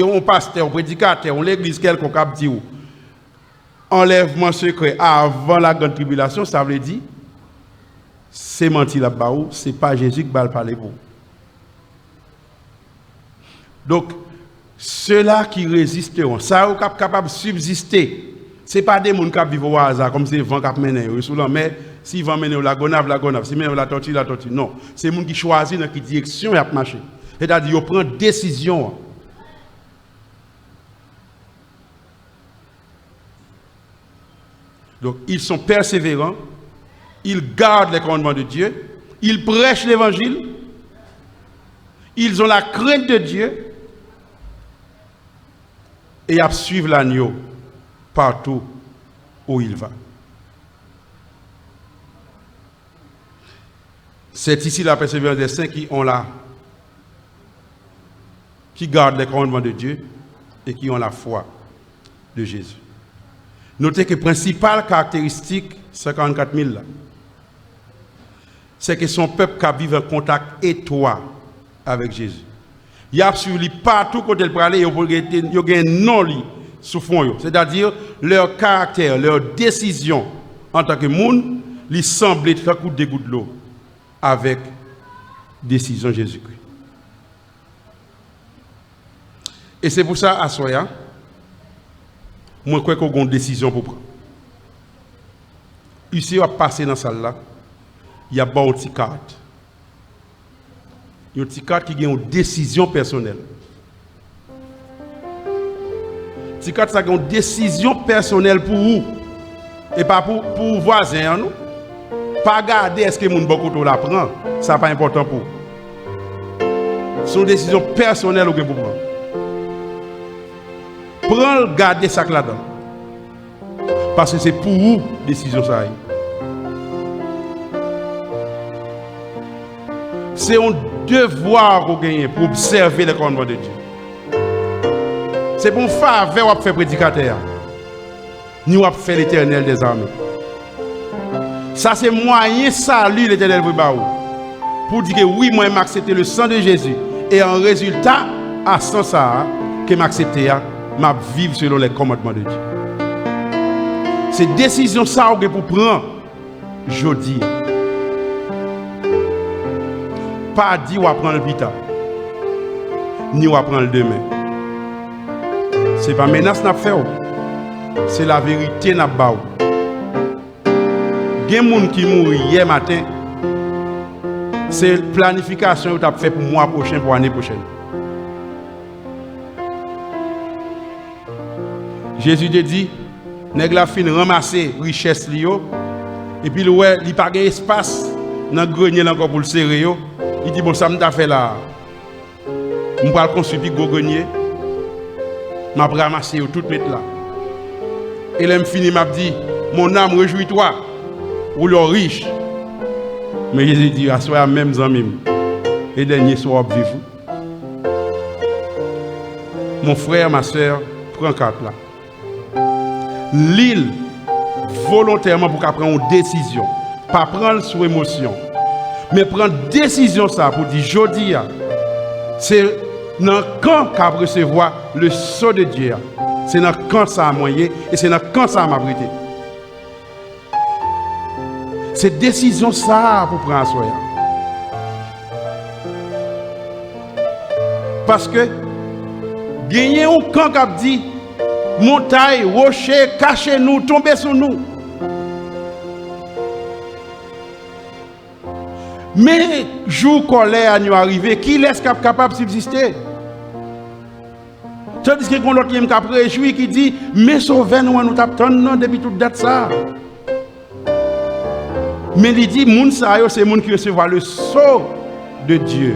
où on pasteur, on prédicateur, on l'église quelqu'un qui a dit enlèvement secret avant la grande tribulation, ça veut dire c'est menti là-bas, c'est pas Jésus qui va parler pour. Donc, ceux-là qui résisteront, ça est capable de subsister. Ce n'est pas des gens qui vivent au hasard, comme c'est le vent qui mène sous la mer. Si le vent mène la gonave, si mène la tortue. Non, c'est les gens qui choisissent dans quelle direction ils marchent. C'est-à-dire qu'ils prennent décision. Donc, ils sont persévérants, ils gardent les commandements de Dieu, ils prêchent l'évangile, ils ont la crainte de Dieu et ils suivent l'agneau partout où il va. C'est ici la persévérance des saints qui gardent les commandements de Dieu et qui ont la foi de Jésus. Notez que la principale caractéristique, 54 000 là, c'est que son peuple qui vit en contact étroit avec Jésus. Il y a sur lui partout quand il parle, il y a un nom sous fond. C'est-à-dire leur caractère, leur décision en tant que monde, lui semble être un coup de goutte de l'eau avec décision Jésus-Christ. Et c'est pour ça, à Soya, moi, je crois qu'on a une décision pour prendre. Ici, on va passer dans cette salle-là, il y a une petite carte. Il y a une petite carte qui a une décision personnelle. Une petite carte, ça a une décision personnelle pour vous. Et pas pour vous voisins. Non? Pas garder est-ce que les gens beaucoup la prend. Ça n'est pas important pour vous. C'est une décision personnelle que vous prenez. Prends, gardez ça là-dedans. Parce que c'est pour vous décision ça. C'est un devoir qu'on gagne pour observer les commandements de Dieu. C'est pour faire faveur faire prédicateur. Nous avons fait l'Éternel des armées. Ça c'est moyen salut l'Éternel pour dire que oui, moi j'ai accepté le sang de Jésus et en résultat à ce ça que j'ai accepté m'a vivre selon les commandements de Dieu. C'est décision ça que pour prendre jeudi. Pas dit ou prendre le pita, ni ou prendre le demain. C'est pas menace n'a fait, c'est la vérité n'a pas. Il y a des gens qui mourent hier matin, c'est planification que tu as fait pour le mois prochain, pour l'année prochaine. Jésus te dit, nèg la fin ramasser richesse li yo et puis ouais, il pas gain espace dans grenier encore pour le serrer yo. Il dit bon ça m'ta fait là. On va construire gros grenier. M'a ramasser tout mettre là. Et là me fini m'a dit mon âme réjouis-toi ou le riche. Mais Jésus dit à soi même amis et dernier soir vivre. Mon frère, ma soeur, prends carte là. L'île volontairement pour prendre une décision, pas prendre sous émotion, mais prendre décision ça pour dire jodi c'est dans quand qu'a recevoir le sceau de Dieu, c'est dans quand ça a moyen et c'est dans quand ça m'a prêté. C'est décision ça pour prendre soya. Parce que, gagner un camp qui dit, montagne, rocher, cachez-nous, tombez sur nous. Mais, jour colère nous arrivé, qui laisse capable de subsister? Tandis que l'autre qui a réjoui qui dit, mais sauvez-nous, nous t'attendons depuis toute date ça. Mais il dit, moun sa yo, c'est moun qui recevra le sceau de Dieu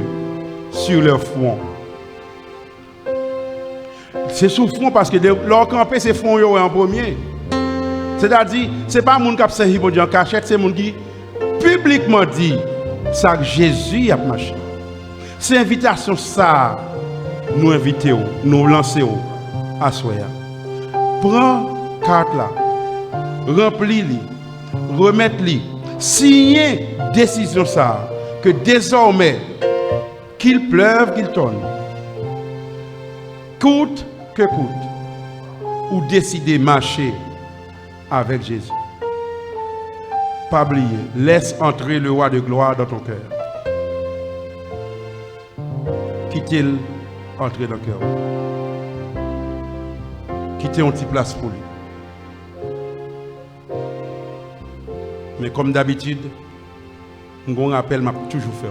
sur leur front. C'est sous front parce que leur campé, c'est front yo en premier. C'est-à-dire, ce n'est pas moun qui a servi pour Dieu en cachette, c'est moun qui publiquement dit ça que Jésus a marché. C'est invitation ça, nous inviter, nous lancer à soya. Prends carte là, remplis-li, remets-li. Signer décision ça, que désormais, qu'il pleuve, qu'il tonne, coûte que coûte, ou décider de marcher avec Jésus. Pas oublier, laisse entrer le roi de gloire dans ton cœur. Quitte-le entrer dans le cœur. Quittez une petite place pour lui. Mais comme d'habitude, un appel m'a toujours fait.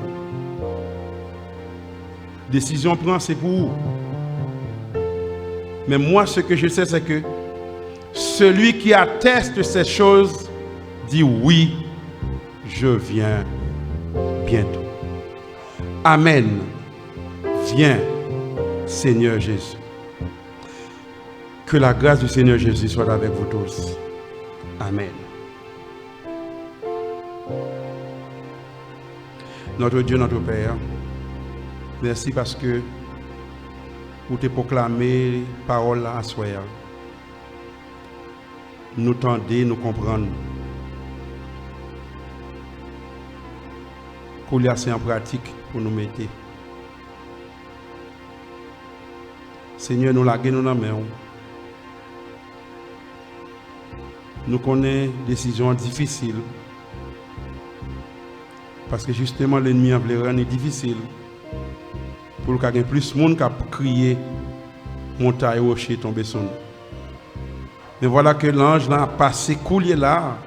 Décision prend, c'est pour vous. Mais moi, ce que je sais, c'est que celui qui atteste ces choses dit oui, je viens bientôt. Amen. Viens, Seigneur Jésus. Que la grâce du Seigneur Jésus soit avec vous tous. Amen. Notre Dieu, notre Père, merci parce que vous t'avez proclamé parole à soi. Nous tendez, nous comprendre. Qu'on y a assez en pratique pour nous mettre. Seigneur, nous laguons nous dans la main. Nous connaissons des décisions difficiles. Parce que justement, l'ennemi a voulu rendre difficile. Pour qu'il y ait plus de monde qui a crié, montagne, rocher, tomber sur nous. Mais voilà que l'ange a passé coulier là.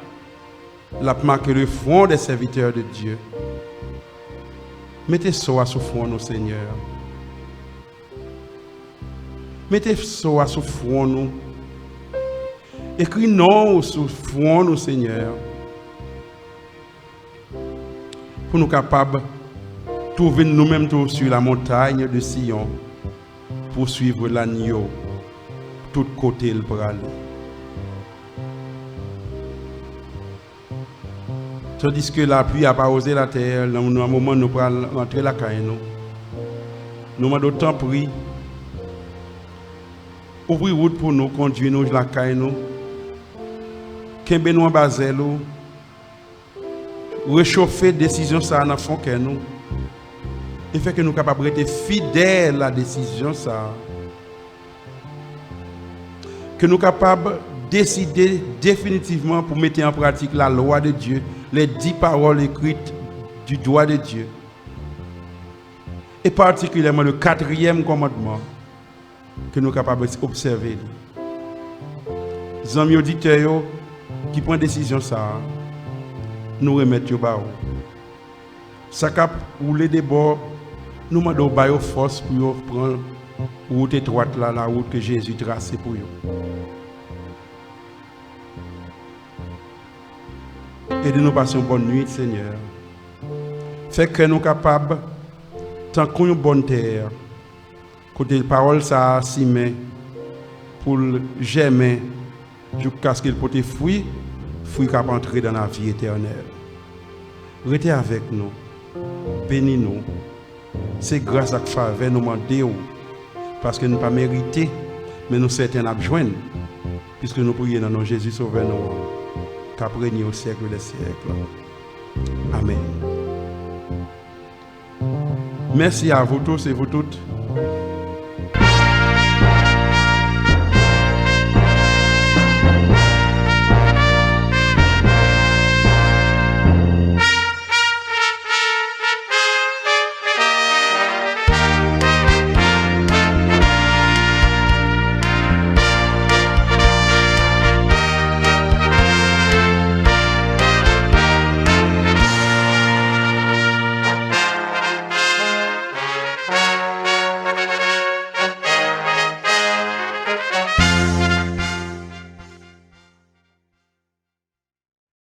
Il a marqué le front des serviteurs de Dieu. Mettez ça sur le front, nous, Seigneur. Mettez ça sur le front, nous. Écris non sur le front, nous, Seigneur. Pour nous capables de trouver nous-mêmes sur la montagne de Sion pour suivre l'agneau, tout côté le bras. Tandis que la pluie a pas osé la terre, dans un moment nous allons rentrer la caille. Nous avons d'autant pris. Ouvrir route pour nous, conduire nous la caille. Qu'un nous en basel, réchauffer décision ça dans fond que nous. Et fait que nous sommes capables d'être fidèles à la décision ça. Que nous sommes capables de décider définitivement pour mettre en pratique la loi de Dieu, les 10 paroles écrites du doigt de Dieu. Et particulièrement le 4e commandement que nous sommes capables d'observer. Les amis auditeurs qui prennent décision ça, nous remettons au bas. Ça cap rouler des bords, nous demandons aux force pour prendre la route étroite là, la route que Jésus a tracée pour eux. Aidez-nous à passer une bonne nuit, Seigneur. Fait que nous sommes capables, tant qu'on a une bonne terre, côté la parole, ça s'y met pour germer, jusqu'à ce qu'il peut fruit qui peut entrer dans la vie éternelle. Restez avec nous, bénis-nous. C'est grâce à la faveur nous demandons, parce que nous ne pas mérité, mais nous certains à besoin, puisque nous prions dans nos Jésus sauveur nous, qui a régné au siècle des siècles. Amen. Merci à vous tous et vous toutes.